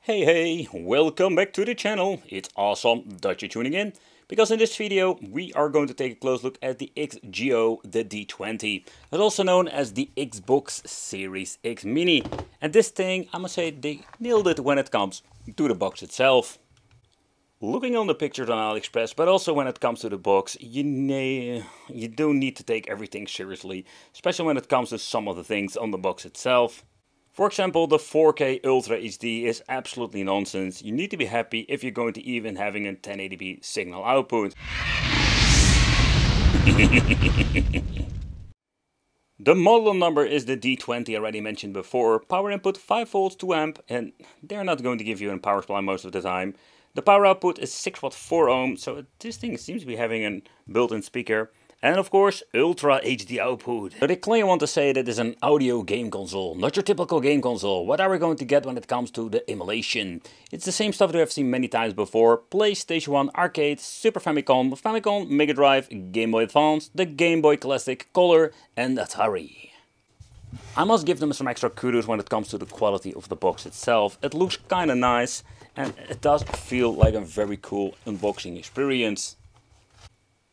Hey, welcome back to the channel. It's awesome that you're tuning in, because in this video we are going to take a close look at the XGO, the D20. It's also known as the Xbox Series X Mini. And this thing, I must say, they nailed it when it comes to the box itself. Looking on the pictures on AliExpress, but also when it comes to the box, you don't need to take everything seriously, especially when it comes to some of the things on the box itself. For example, the 4K Ultra HD is absolutely nonsense. You need to be happy if you're going to even having a 1080p signal output. The model number is the D20 already mentioned before. Power input 5 volts 2 amp, and they're not going to give you a power supply most of the time. The power output is 6 watt 4 ohm, so this thing seems to be having a built-in speaker. And of course, Ultra HD output. So they clearly want to say that it's an audio game console, not your typical game console. What are we going to get when it comes to the emulation? It's the same stuff that I've seen many times before. PlayStation 1, Arcade, Super Famicom, Famicom, Mega Drive, Game Boy Advance, the Game Boy Classic, Color and Atari. I must give them some extra kudos when it comes to the quality of the box itself. It looks kinda nice and it does feel like a very cool unboxing experience.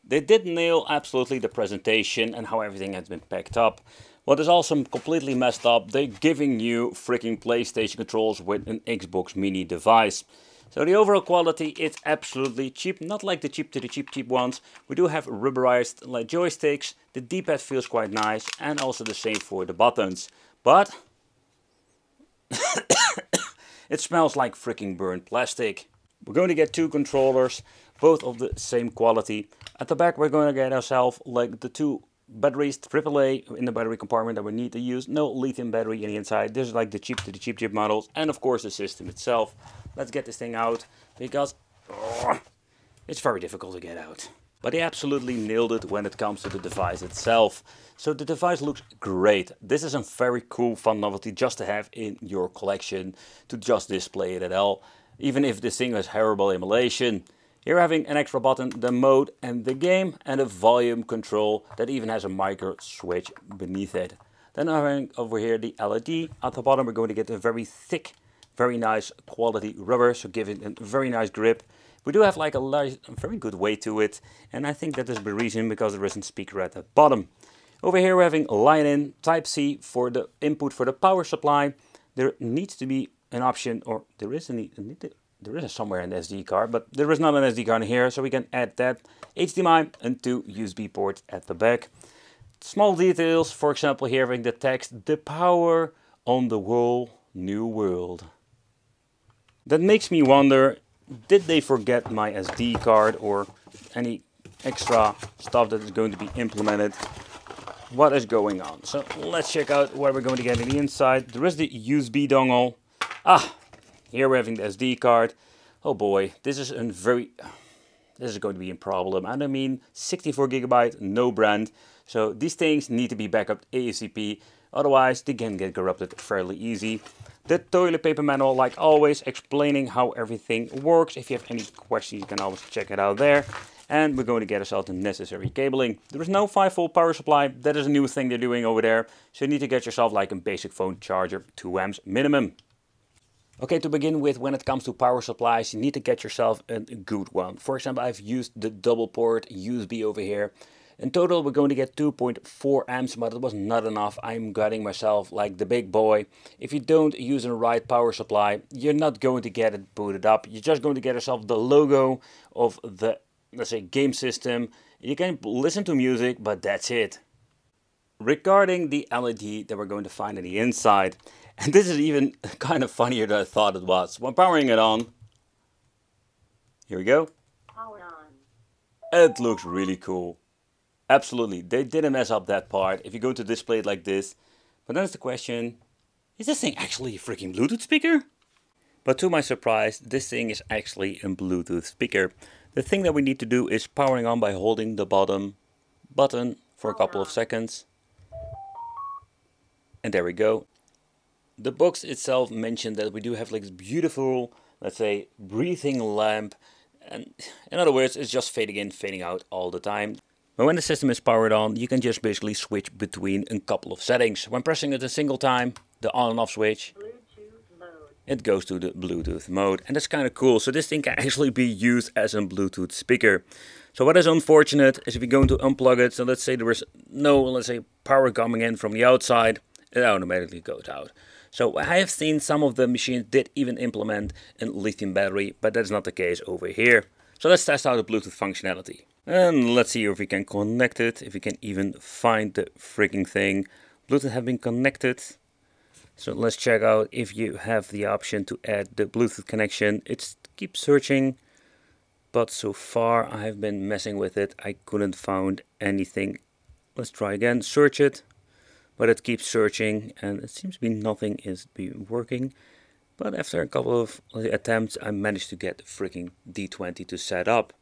They did nail absolutely the presentation and how everything has been packed up. What is also completely messed up, they're giving you freaking PlayStation controls with an Xbox Mini device. So the overall quality, it's absolutely cheap, not like the cheap ones. We do have rubberized like joysticks, the D-pad feels quite nice, and also the same for the buttons. But it smells like freaking burnt plastic. We're going to get two controllers, both of the same quality. At the back we're going to get ourselves like the two batteries, AAA in the battery compartment that we need to use. No lithium battery in the inside. This is like the cheap models. And of course the system itself. Let's get this thing out, because it's very difficult to get out. But they absolutely nailed it when it comes to the device itself. So the device looks great. This is a very cool, fun novelty just to have in your collection, to just display it at all. Even if this thing has horrible emulation. Here having an extra button, the mode and the game, and a volume control that even has a micro switch beneath it. Then having over here the LED. At the bottom we're going to get a very thick, very nice quality rubber, so giving a very nice grip. We do have like a very good weight to it, and I think that is the reason, because there isn't speaker at the bottom. Over here we're having line in, Type-C for the input for the power supply. There needs to be an option, or there is somewhere an SD card, but there is not an SD card in here, so we can add that. HDMI and two USB ports at the back. Small details, for example here having the text, the power on the whole new world. That makes me wonder, did they forget my SD card or any extra stuff that is going to be implemented? What is going on? So let's check out what we're going to get in the inside. There is the USB dongle. Here we're having the SD card. Oh boy, this is going to be a problem. And I mean 64 gigabyte, no brand. So these things need to be backed up ASAP. Otherwise they can get corrupted fairly easy. The toilet paper manual, like always, explaining how everything works. If you have any questions, you can always check it out there. And we're going to get ourselves the necessary cabling. There is no 5 volt power supply. That is a new thing they're doing over there. So you need to get yourself like a basic phone charger, 2 amps minimum. Okay, to begin with, when it comes to power supplies, you need to get yourself a good one. For example, I've used the double port USB over here. In total, we're going to get 2.4 amps, but it was not enough. I'm getting myself like the big boy. If you don't use the right power supply, you're not going to get it booted up. You're just going to get yourself the logo of the, let's say, game system. You can listen to music, but that's it. Regarding the LED that we're going to find on the inside, and this is even kind of funnier than I thought it was. When powering it on, here we go. Power on. It looks really cool. Absolutely, they didn't mess up that part if you're going to display it like this. But then it's the question, is this thing actually a freaking Bluetooth speaker? But to my surprise, this thing is actually a Bluetooth speaker. The thing that we need to do is powering on by holding the bottom button for a couple of seconds. And there we go. The box itself mentioned that we do have like this beautiful, let's say, breathing lamp. And in other words, it's just fading in, fading out all the time. But when the system is powered on, you can just basically switch between a couple of settings. When pressing it a single time, the on and off switch, it goes to the Bluetooth mode, and that's kind of cool. So this thing can actually be used as a Bluetooth speaker. So what is unfortunate is if you're going to unplug it, so let's say there is no, let's say, power coming in from the outside, it automatically goes out. So I have seen some of the machines did even implement a lithium battery, but that's not the case over here. So let's test out the Bluetooth functionality. And let's see if we can connect it, if we can even find the freaking thing. Bluetooth have been connected. So let's check out if you have the option to add the Bluetooth connection. It keeps searching, but so far I have been messing with it. I couldn't find anything. Let's try again, search it, but it keeps searching and it seems to be nothing is working. But after a couple of attempts, I managed to get the freaking D20 to set up.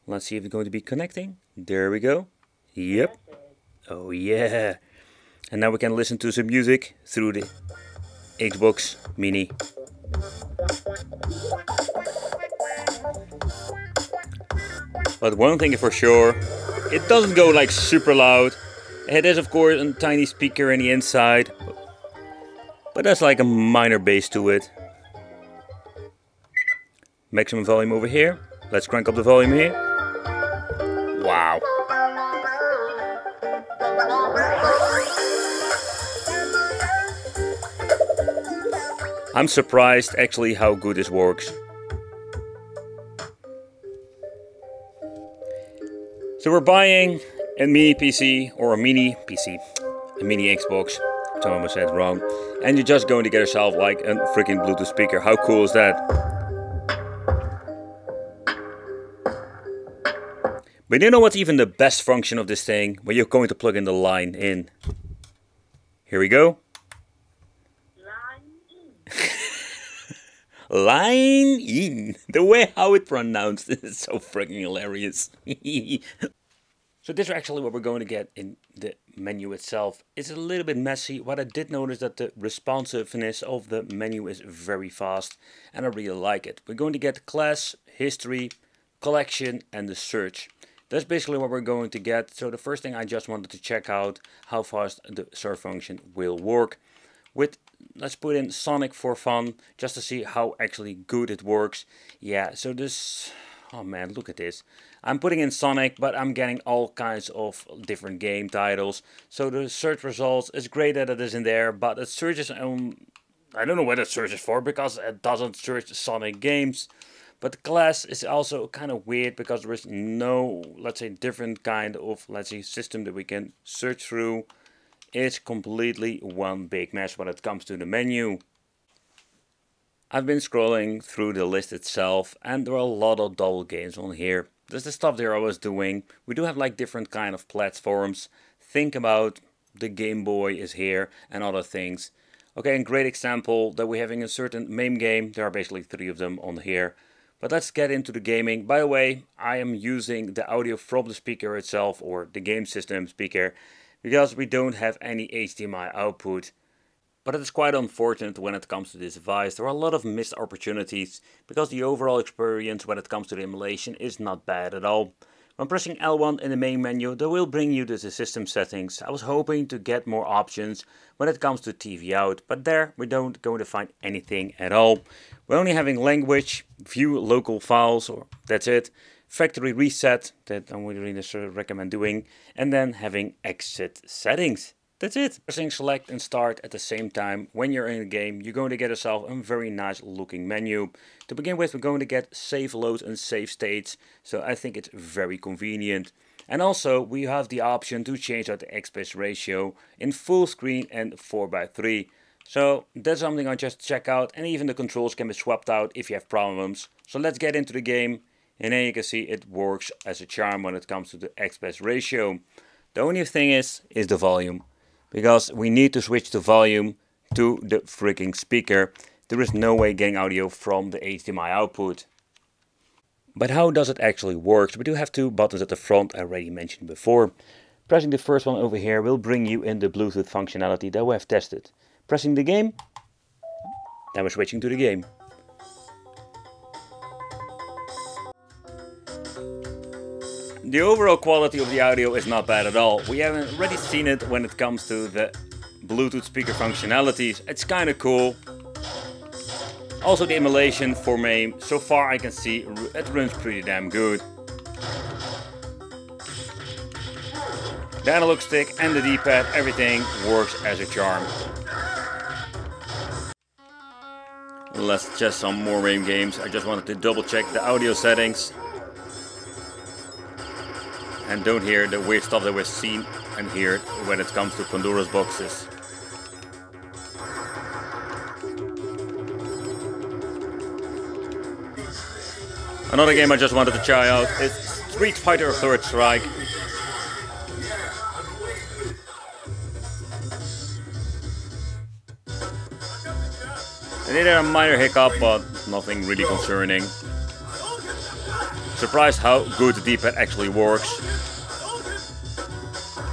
Let's see if it's going to be connecting. There we go. Yep. Oh yeah. And now we can listen to some music through the Xbox Mini. But one thing for sure, it doesn't go like super loud. It is of course a tiny speaker in the inside, but that's like a minor bass to it. Maximum volume over here. Let's crank up the volume here. Wow. I'm surprised actually how good this works. So we're buying a mini PC or a mini PC, a mini Xbox. I almost said wrong. And you're just going to get yourself like a freaking Bluetooth speaker. How cool is that? But you know what's even the best function of this thing? When you're going to plug in the line in. Here we go. Line in. The way how it pronounced is so freaking hilarious. So this is actually what we're going to get in the menu itself. It's a little bit messy. What I did notice that the responsiveness of the menu is very fast and I really like it. We're going to get class, history, collection and the search. That's basically what we're going to get. So the first thing I just wanted to check out how fast the search function will work. Let's put in Sonic for fun, just to see how actually good it works. Yeah, so this, oh man, look at this. I'm putting in Sonic, but I'm getting all kinds of different game titles. So the search results, it's great that it is in there, but it searches on, I don't know what it searches for, because it doesn't search Sonic games. But the class is also kind of weird, because there is no, let's say, different kind of, let's say, system that we can search through. It's completely one big mess when it comes to the menu. I've been scrolling through the list itself and there are a lot of double games on here. There's the stuff there I was doing. We do have like different kind of platforms. Think about the Game Boy is here and other things. Okay, and great example that we're having a certain MAME game. There are basically 3 of them on here. But let's get into the gaming. By the way, I am using the audio from the speaker itself or the game system speaker, because we don't have any HDMI output. But it is quite unfortunate when it comes to this device. There are a lot of missed opportunities, because the overall experience when it comes to the emulation is not bad at all. When pressing L1 in the main menu, that will bring you to the system settings. I was hoping to get more options when it comes to TV out, but there we don't going to find anything at all. We're only having language, view local files, or that's it. Factory reset, that I would really recommend doing, and then having exit settings. That's it. Pressing select and start at the same time when you're in a game, you're going to get yourself a very nice looking menu. To begin with, we're going to get save loads and save states, so I think it's very convenient. And also we have the option to change out the aspect ratio in full screen and 4:3. So that's something I just check out, and even the controls can be swapped out if you have problems. So let's get into the game. And then you can see it works as a charm when it comes to the aspect ratio. The only thing is the volume. Because we need to switch the volume to the freaking speaker. There is no way getting audio from the HDMI output. But how does it actually work? We do have 2 buttons at the front, I already mentioned before. Pressing the first one over here will bring you in the Bluetooth functionality that we have tested. Pressing the game, then we're switching to the game. The overall quality of the audio is not bad at all. We haven't already seen it when it comes to the Bluetooth speaker functionalities. It's kind of cool. Also the emulation for MAME, so far I can see it runs pretty damn good. The analog stick and the D-pad, everything works as a charm. Let's test some more MAME games. I just wanted to double check the audio settings. And don't hear the weird stuff that we've seen and heard when it comes to Pandora's boxes. Another game I just wanted to try out is Street Fighter Third Strike. I did a minor hiccup, but nothing really concerning. Surprised how good the D-pad actually works.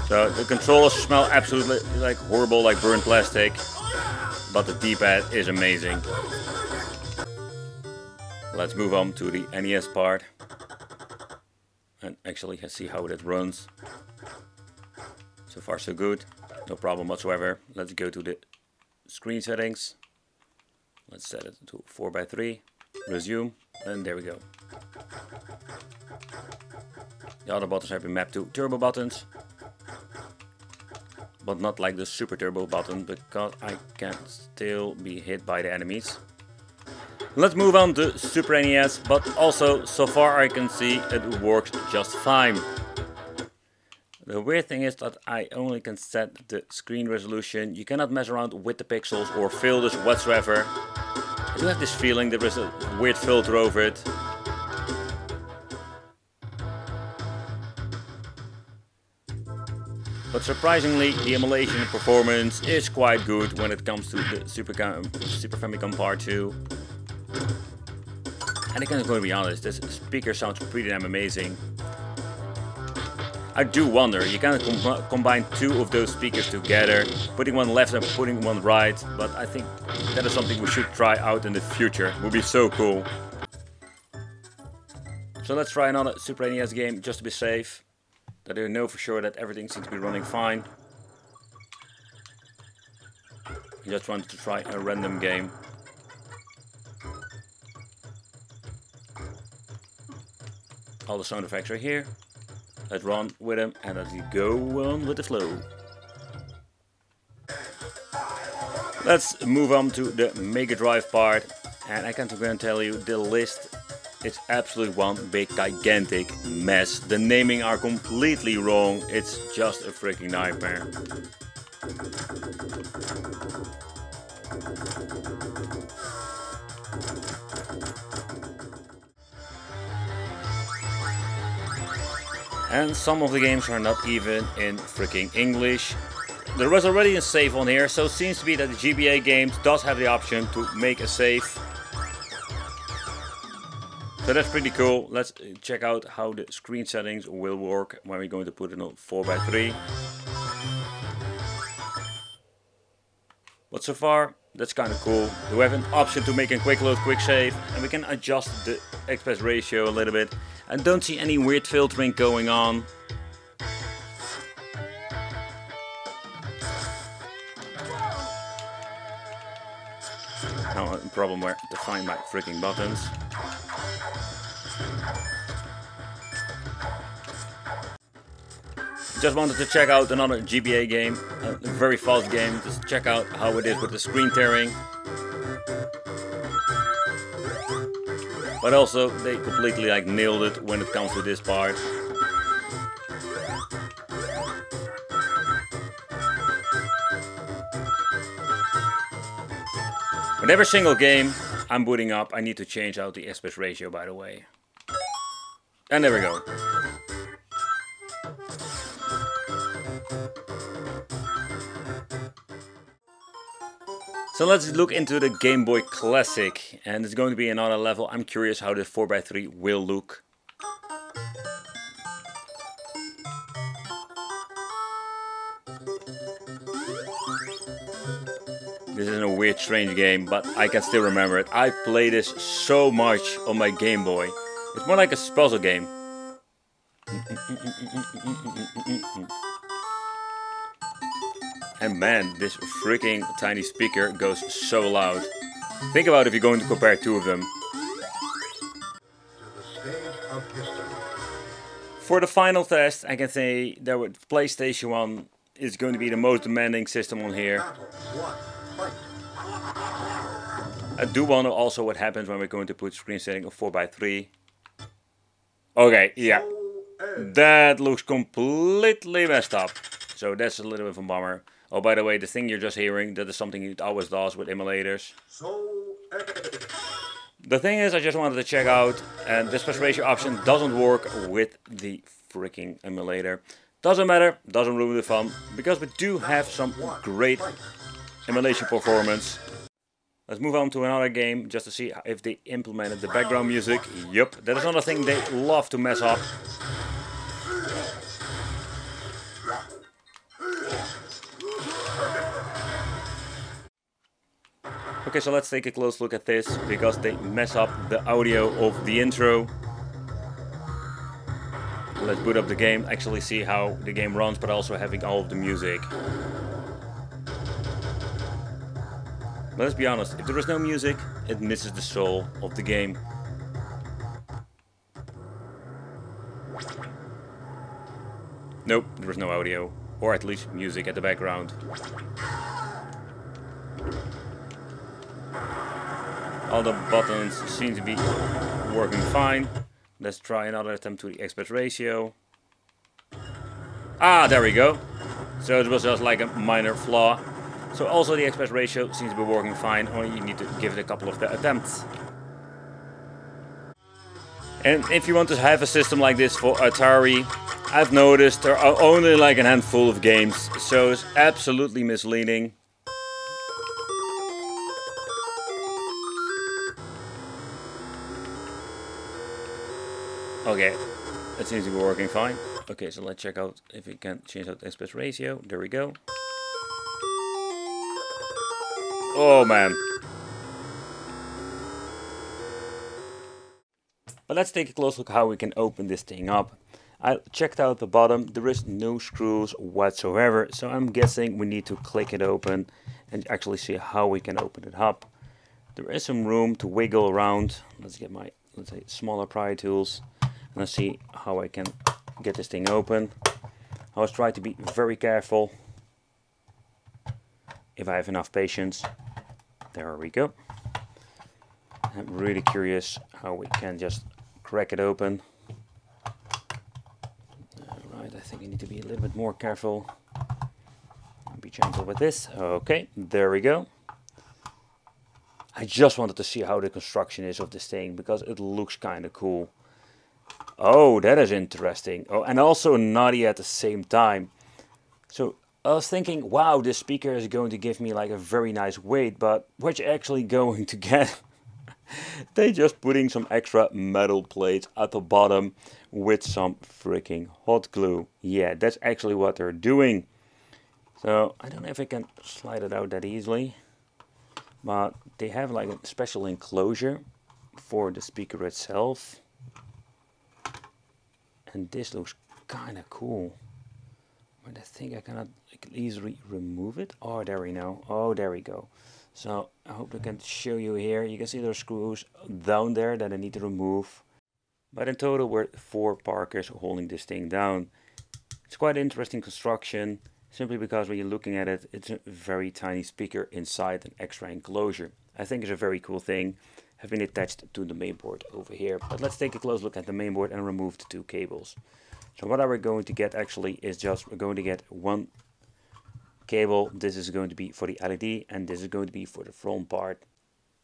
So the controllers smell absolutely like horrible, like burnt plastic, but the D-pad is amazing. Let's move on to the NES part and actually see how it runs. So far so good, no problem whatsoever. Let's go to the screen settings. Let's set it to 4:3, resume, and there we go. The other buttons have been mapped to turbo buttons, but not like the super turbo button because I can still be hit by the enemies. Let's move on to Super NES, but also so far I can see it works just fine. The weird thing is that I only can set the screen resolution. You cannot mess around with the pixels or filters whatsoever. I do have this feeling there is a weird filter over it. But surprisingly, the emulation performance is quite good when it comes to the Super Famicom Part 2. And I'm going to be honest, this speaker sounds pretty damn amazing. I do wonder, you can combine two of those speakers together, putting one left and putting one right, but I think that is something we should try out in the future. It would be so cool. So let's try another Super NES game just to be safe, that I know for sure that everything seems to be running fine. I just wanted to try a random game. All the sound effects are here. Let's run with them and let's go on with the flow. Let's move on to the Mega Drive part, and I can tell you the list is absolutely one big gigantic mess. The naming are completely wrong. It's just a freaking nightmare. And some of the games are not even in freaking English. There was already a save on here, so it seems to be that the GBA games does have the option to make a save. So that's pretty cool. Let's check out how the screen settings will work when we're going to put it on 4:3. But so far, that's kind of cool. We have an option to make a quick load, quick save, and we can adjust the aspect ratio a little bit. And don't see any weird filtering going on. Now a problem where to find my freaking buttons. Just wanted to check out another GBA game, a very fast game, just check out how it is with the screen tearing. But also they completely nailed it when it comes to this part. With every single game I'm booting up, I need to change out the aspect ratio, by the way. And there we go. So let's look into the Game Boy Classic, and it's going to be another level. I'm curious how the 4:3 will look. This is a weird, strange game, but I can still remember it. I played this so much on my Game Boy. It's more like a puzzle game. And man, this freaking tiny speaker goes so loud. Think about if you're going to compare two of them. To the stage of history. For the final test, I can say that with PlayStation 1 is going to be the most demanding system on here. Battle 1. Fight. I do wonder also what happens when we're going to put screen setting of 4:3. Okay, yeah. That looks completely messed up. So that's a little bit of a bummer. Oh, by the way, the thing you're just hearing, that is something it always does with emulators. The thing is, I just wanted to check out, and the special ratio option doesn't work with the freaking emulator. Doesn't matter, doesn't ruin the fun, because we do have some great emulation performance. Let's move on to another game, just to see if they implemented the background music. Yup, that is another thing they love to mess up. Okay, so let's take a close look at this, because they mess up the audio of the intro. Let's boot up the game, actually see how the game runs, but also having all of the music. Let's be honest, if there is no music, it misses the soul of the game. Nope, there is no audio, or at least music at the background. All the buttons seem to be working fine. Let's try another attempt to the aspect ratio. Ah, there we go. So it was just like a minor flaw. So also the aspect ratio seems to be working fine, only you need to give it a couple of attempts. And if you want to have a system like this for Atari, I've noticed there are only like a handful of games, so it's absolutely misleading. Okay, that seems to be working fine. Okay, so let's check out if we can change out the aspect ratio. There we go. Oh man. But let's take a close look how we can open this thing up. I checked out the bottom, there is no screws whatsoever, so I'm guessing we need to click it open and actually see how we can open it up. There is some room to wiggle around. Let's get my, let's say, smaller pry tools. And let's see how I can get this thing open. I always try to be very careful if I have enough patience. There we go. I'm really curious how we can just crack it open. Alright, I think I need to be a little bit more careful. Be gentle with this. Okay, there we go. I just wanted to see how the construction is of this thing, because it looks kind of cool. Oh, that is interesting. Oh, and also naughty at the same time. So I was thinking, wow, this speaker is going to give me like a very nice weight, but what you're actually going to get, they just putting some extra metal plates at the bottom with some freaking hot glue. Yeah, that's actually what they're doing. So I don't know if I can slide it out that easily, but they have like a special enclosure for the speaker itself. And this looks kind of cool. But I think I cannot easily remove it. Oh, there we go. Oh, there we go. So I hope I can show you here. You can see those screws down there that I need to remove. But in total, we're 4 Parkers holding this thing down. It's quite an interesting construction, simply because when you're looking at it, it's a very tiny speaker inside an extra enclosure. I think it's a very cool thing, having it attached to the mainboard over here. But let's take a close look at the mainboard and remove the 2 cables. So what we're going to get actually is just, we're going to get 1 cable. This is going to be for the LED and this is going to be for the front part.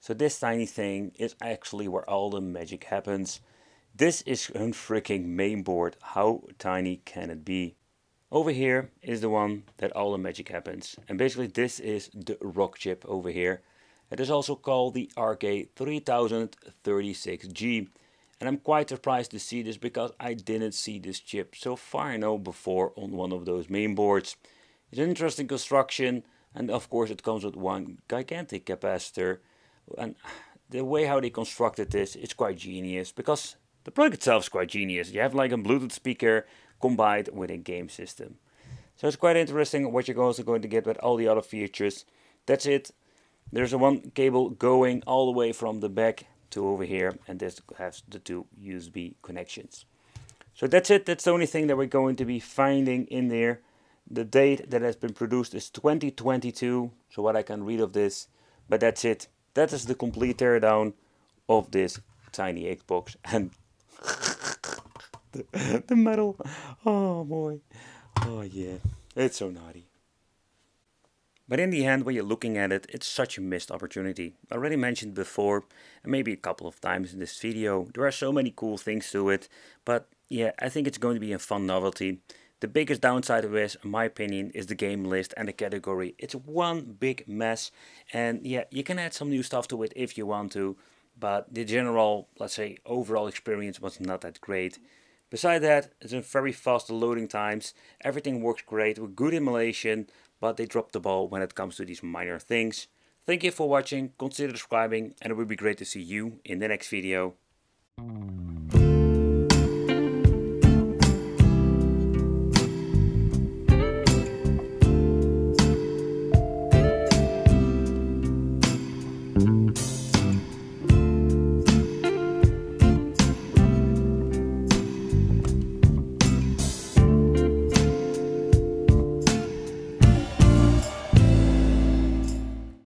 So this tiny thing is actually where all the magic happens. This is a freaking mainboard. How tiny can it be? Over here is the one that all the magic happens. And basically this is the rock chip over here. It is also called the RK3036G. And I'm quite surprised to see this, because I didn't see this chip so far before on one of those main boards. It's an interesting construction, and of course it comes with 1 gigantic capacitor. And the way how they constructed this is quite genius, because the product itself is quite genius. You have like a Bluetooth speaker combined with a game system. So it's quite interesting what you're also going to get with all the other features. That's it. There's a one cable going all the way from the back to over here, and this has the two USB connections. So that's it. That's the only thing that we're going to be finding in there. The date that has been produced is 2022, so what I can read of this. But that's it. That is the complete teardown of this tiny Xbox. And the metal. Oh boy. Oh yeah. It's so naughty. But in the end, when you're looking at it, it's such a missed opportunity. I already mentioned before, and maybe a couple of times in this video, there are so many cool things to it. But yeah, I think it's going to be a fun novelty. The biggest downside of this, in my opinion, is the game list and the category. It's one big mess. And yeah, you can add some new stuff to it if you want to. But the general, let's say, overall experience was not that great. Beside that, it's a very fast loading times. Everything works great with good emulation, but they drop the ball when it comes to these minor things. Thank you for watching, consider subscribing, and it would be great to see you in the next video.